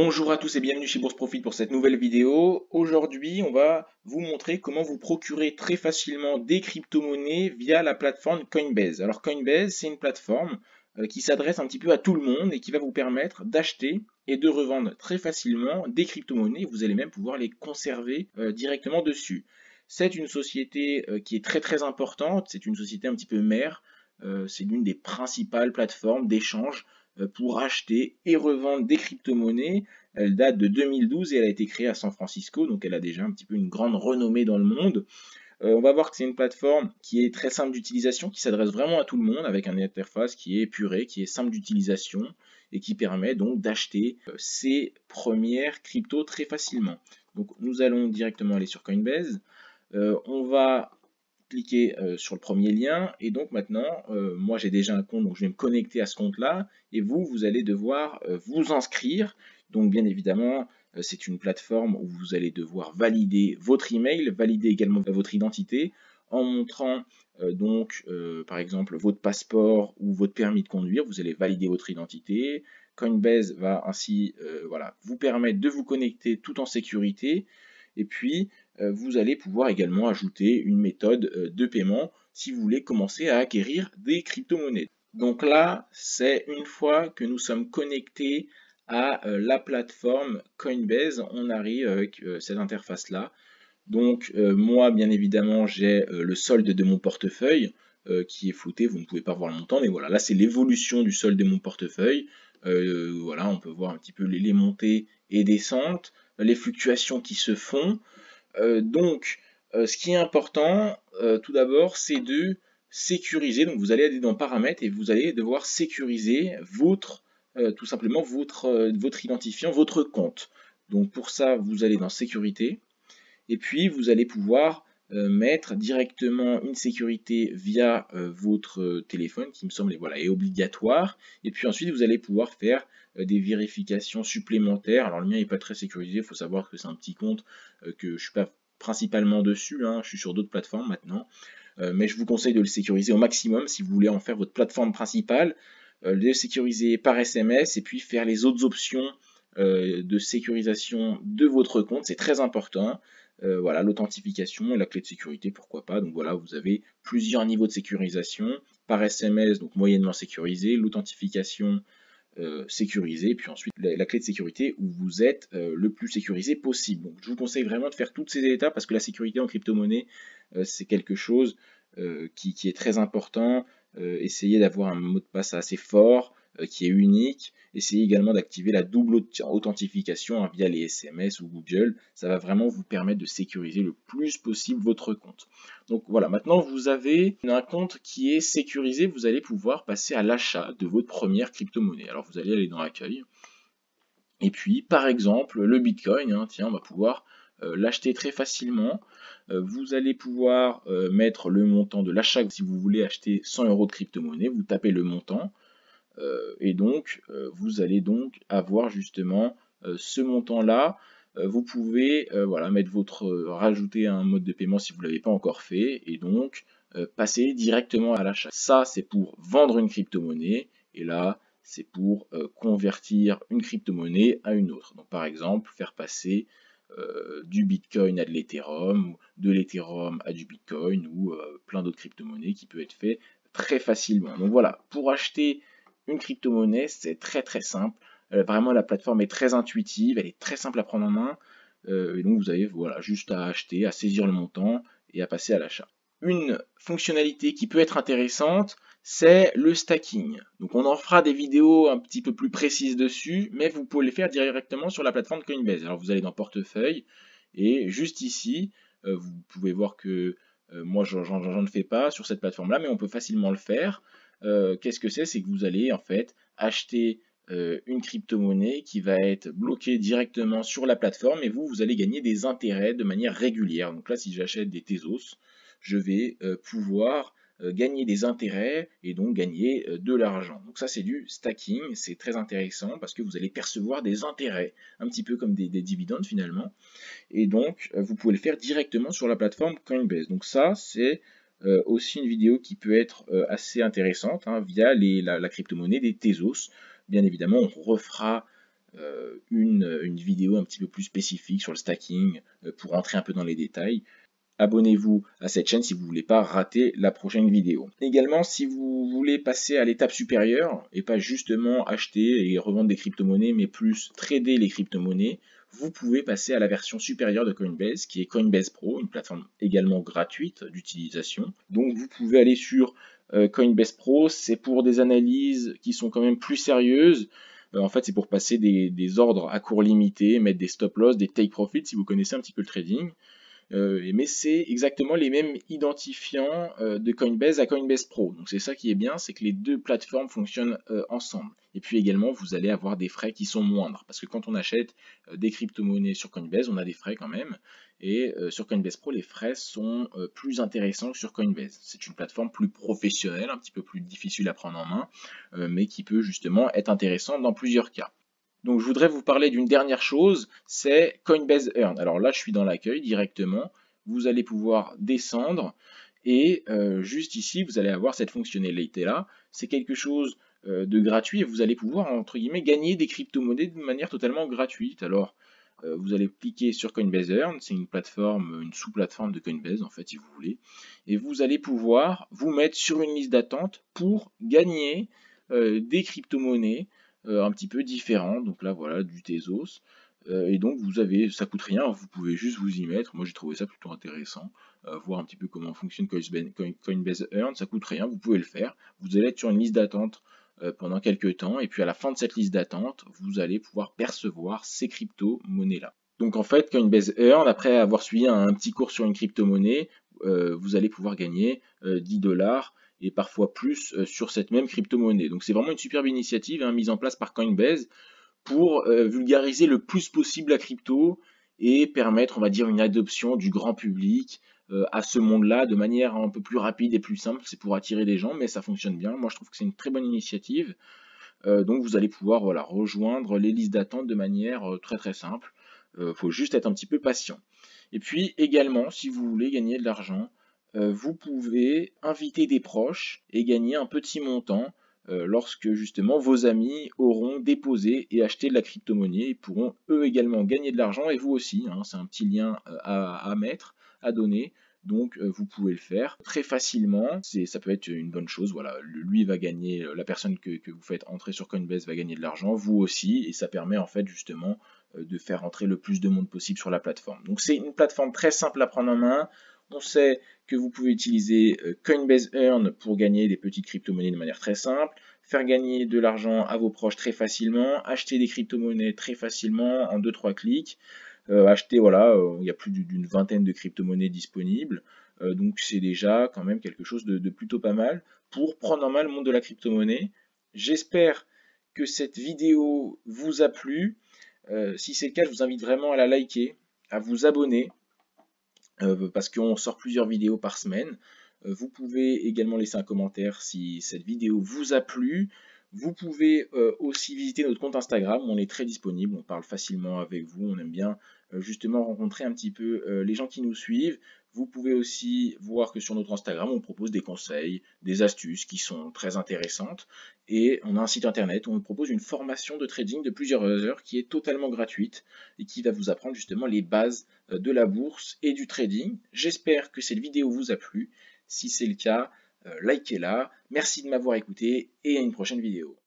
Bonjour à tous et bienvenue chez Bourse Profit pour cette nouvelle vidéo. Aujourd'hui, on va vous montrer comment vous procurer très facilement des crypto-monnaies via la plateforme Coinbase. Alors Coinbase, c'est une plateforme qui s'adresse un petit peu à tout le monde et qui va vous permettre d'acheter et de revendre très facilement des crypto-monnaies. Vous allez même pouvoir les conserver directement dessus. C'est une société qui est très importante, c'est une société un petit peu mère, c'est l'une des principales plateformes d'échange pour acheter et revendre des crypto-monnaies. Elle date de 2012 et elle a été créée à San Francisco, donc elle a déjà un petit peu une grande renommée dans le monde. On va voir que c'est une plateforme qui est très simple d'utilisation, qui s'adresse vraiment à tout le monde, avec une interface qui est épurée, qui est simple d'utilisation et qui permet donc d'acheter ses premières cryptos très facilement. Donc nous allons directement aller sur Coinbase. On va cliquer sur le premier lien et donc maintenant moi j'ai déjà un compte, donc je vais me connecter à ce compte là et vous allez devoir vous inscrire. Donc bien évidemment c'est une plateforme où vous allez devoir valider votre email, valider également votre identité en montrant par exemple votre passeport ou votre permis de conduire. Vous allez valider votre identité. Coinbase va ainsi voilà, vous permettre de vous connecter tout en sécurité et puis vous allez pouvoir également ajouter une méthode de paiement si vous voulez commencer à acquérir des crypto-monnaies. Donc là, c'est une fois que nous sommes connectés à la plateforme Coinbase, on arrive avec cette interface-là. Donc moi, bien évidemment, j'ai le solde de mon portefeuille qui est flouté, vous ne pouvez pas voir le montant, mais voilà, là c'est l'évolution du solde de mon portefeuille. Voilà, on peut voir un petit peu les montées et descentes, les fluctuations qui se font. Ce qui est important, tout d'abord, c'est de sécuriser. Donc, vous allez aller dans Paramètres et vous allez devoir sécuriser tout simplement votre identifiant, votre compte. Donc, pour ça, vous allez dans Sécurité et puis vous allez pouvoir mettre directement une sécurité via votre téléphone qui me semble voilà, est obligatoire. Et puis ensuite, vous allez pouvoir faire des vérifications supplémentaires. Alors le mien n'est pas très sécurisé, il faut savoir que c'est un petit compte que je ne suis pas principalement dessus, hein, je suis sur d'autres plateformes maintenant. Mais je vous conseille de le sécuriser au maximum si vous voulez en faire votre plateforme principale, le sécuriser par SMS et puis faire les autres options de sécurisation de votre compte, c'est très important. Voilà, l'authentification, la clé de sécurité, pourquoi pas. Donc voilà, vous avez plusieurs niveaux de sécurisation. Par SMS, donc moyennement sécurisé, l'authentification sécurisée, puis ensuite la clé de sécurité où vous êtes le plus sécurisé possible. Donc je vous conseille vraiment de faire toutes ces étapes parce que la sécurité en crypto-monnaie, c'est quelque chose qui est très important. Essayez d'avoir un mot de passe assez fort, qui est unique. Essayez également d'activer la double authentification via les SMS ou Google. Ça va vraiment vous permettre de sécuriser le plus possible votre compte. Donc voilà, maintenant vous avez un compte qui est sécurisé, vous allez pouvoir passer à l'achat de votre première crypto-monnaie. Alors vous allez aller dans l'accueil. Et puis par exemple le Bitcoin, hein, tiens, on va pouvoir l'acheter très facilement. Vous allez pouvoir mettre le montant de l'achat si vous voulez acheter 100 € de crypto-monnaie, vous tapez le montant. Et donc, vous allez donc avoir justement ce montant-là. Vous pouvez voilà, rajouter un mode de paiement si vous ne l'avez pas encore fait, et donc passer directement à l'achat. Ça, c'est pour vendre une crypto-monnaie, et là, c'est pour convertir une crypto-monnaie à une autre. Donc, par exemple, faire passer du Bitcoin à de l'Ethereum, ou de l'Ethereum à du Bitcoin, ou plein d'autres crypto-monnaies qui peut être fait très facilement. Donc voilà, pour acheter une crypto-monnaie, c'est très simple. Vraiment, la plateforme est très intuitive, elle est très simple à prendre en main. Et donc, vous avez voilà, juste à acheter, à saisir le montant et à passer à l'achat. Une fonctionnalité qui peut être intéressante, c'est le stacking. Donc, on en fera des vidéos un petit peu plus précises dessus, mais vous pouvez les faire directement sur la plateforme Coinbase. Alors, vous allez dans Portefeuille et juste ici, vous pouvez voir que moi, j'en ne fais pas sur cette plateforme-là, mais on peut facilement le faire. Qu'est-ce que c'est? C'est que vous allez en fait acheter une crypto-monnaie qui va être bloquée directement sur la plateforme et vous allez gagner des intérêts de manière régulière. Donc là, si j'achète des Tezos, je vais pouvoir gagner des intérêts et donc gagner de l'argent. Donc ça, c'est du stacking, c'est très intéressant parce que vous allez percevoir des intérêts, un petit peu comme des dividendes finalement. Et donc, vous pouvez le faire directement sur la plateforme Coinbase. Donc ça, c'est aussi une vidéo qui peut être assez intéressante hein, via la crypto-monnaie des Tezos. Bien évidemment, on refera une vidéo un petit peu plus spécifique sur le stacking pour entrer un peu dans les détails. Abonnez-vous à cette chaîne si vous ne voulez pas rater la prochaine vidéo. Également, si vous voulez passer à l'étape supérieure et pas justement acheter et revendre des crypto-monnaies, mais plus trader les crypto-monnaies, vous pouvez passer à la version supérieure de Coinbase, qui est Coinbase Pro, une plateforme également gratuite d'utilisation. Donc vous pouvez aller sur Coinbase Pro, c'est pour des analyses qui sont quand même plus sérieuses. En fait, c'est pour passer des ordres à court limité, mettre des stop-loss, des take-profit, si vous connaissez un petit peu le trading. Mais c'est exactement les mêmes identifiants de Coinbase à Coinbase Pro. Donc c'est ça qui est bien, c'est que les deux plateformes fonctionnent ensemble. Et puis également, vous allez avoir des frais qui sont moindres. Parce que quand on achète des crypto-monnaies sur Coinbase, on a des frais quand même. Et sur Coinbase Pro, les frais sont plus intéressants que sur Coinbase. C'est une plateforme plus professionnelle, un petit peu plus difficile à prendre en main, mais qui peut justement être intéressante dans plusieurs cas. Donc je voudrais vous parler d'une dernière chose, c'est Coinbase Earn. Alors là, je suis dans l'accueil directement. Vous allez pouvoir descendre et juste ici, vous allez avoir cette fonctionnalité-là. C'est quelque chose de gratuit et vous allez pouvoir, entre guillemets, gagner des crypto-monnaies de manière totalement gratuite. Alors, vous allez cliquer sur Coinbase Earn, c'est une plateforme, une sous-plateforme de Coinbase en fait, si vous voulez. Et vous allez pouvoir vous mettre sur une liste d'attente pour gagner des crypto-monnaies un petit peu différent. Donc là, voilà, du Tezos. Et donc, ça coûte rien, vous pouvez juste vous y mettre. Moi, j'ai trouvé ça plutôt intéressant. Voir un petit peu comment fonctionne Coinbase Earn, ça coûte rien, vous pouvez le faire. Vous allez être sur une liste d'attente pendant quelques temps, et puis à la fin de cette liste d'attente, vous allez pouvoir percevoir ces crypto-monnaies-là. Donc en fait, Coinbase Earn, après avoir suivi un petit cours sur une crypto-monnaie, vous allez pouvoir gagner 10 dollars et parfois plus sur cette même crypto-monnaie. Donc c'est vraiment une superbe initiative mise en place par Coinbase pour vulgariser le plus possible la crypto et permettre, on va dire, une adoption du grand public à ce monde-là de manière un peu plus rapide et plus simple. C'est pour attirer des gens, mais ça fonctionne bien. Moi, je trouve que c'est une très bonne initiative. Donc vous allez pouvoir voilà, rejoindre les listes d'attente de manière très très simple. Faut juste être un petit peu patient. Et puis également, si vous voulez gagner de l'argent, vous pouvez inviter des proches et gagner un petit montant lorsque justement vos amis auront déposé et acheté de la crypto-monnaie. Ils pourront eux également gagner de l'argent et vous aussi. C'est un petit lien à mettre, à donner. Donc vous pouvez le faire très facilement, ça peut être une bonne chose, voilà, lui va gagner, la personne que vous faites entrer sur Coinbase va gagner de l'argent, vous aussi, et ça permet en fait justement de faire entrer le plus de monde possible sur la plateforme. Donc c'est une plateforme très simple à prendre en main, on sait que vous pouvez utiliser Coinbase Earn pour gagner des petites crypto-monnaies de manière très simple, faire gagner de l'argent à vos proches très facilement, acheter des crypto-monnaies très facilement en 2-3 clics, acheter, voilà, il y a plus d'une vingtaine de crypto-monnaies disponibles, donc c'est déjà quand même quelque chose de plutôt pas mal pour prendre en main le monde de la crypto-monnaie. J'espère que cette vidéo vous a plu. Si c'est le cas, je vous invite vraiment à la liker, à vous abonner, parce qu'on sort plusieurs vidéos par semaine. Vous pouvez également laisser un commentaire si cette vidéo vous a plu. Vous pouvez aussi visiter notre compte Instagram, on est très disponible, on parle facilement avec vous, on aime bien justement rencontrer un petit peu les gens qui nous suivent. Vous pouvez aussi voir que sur notre Instagram, on propose des conseils, des astuces qui sont très intéressantes. Et on a un site internet où on propose une formation de trading de plusieurs heures qui est totalement gratuite et qui va vous apprendre justement les bases de la bourse et du trading. J'espère que cette vidéo vous a plu. Si c'est le cas, likez-la. Merci de m'avoir écouté et à une prochaine vidéo.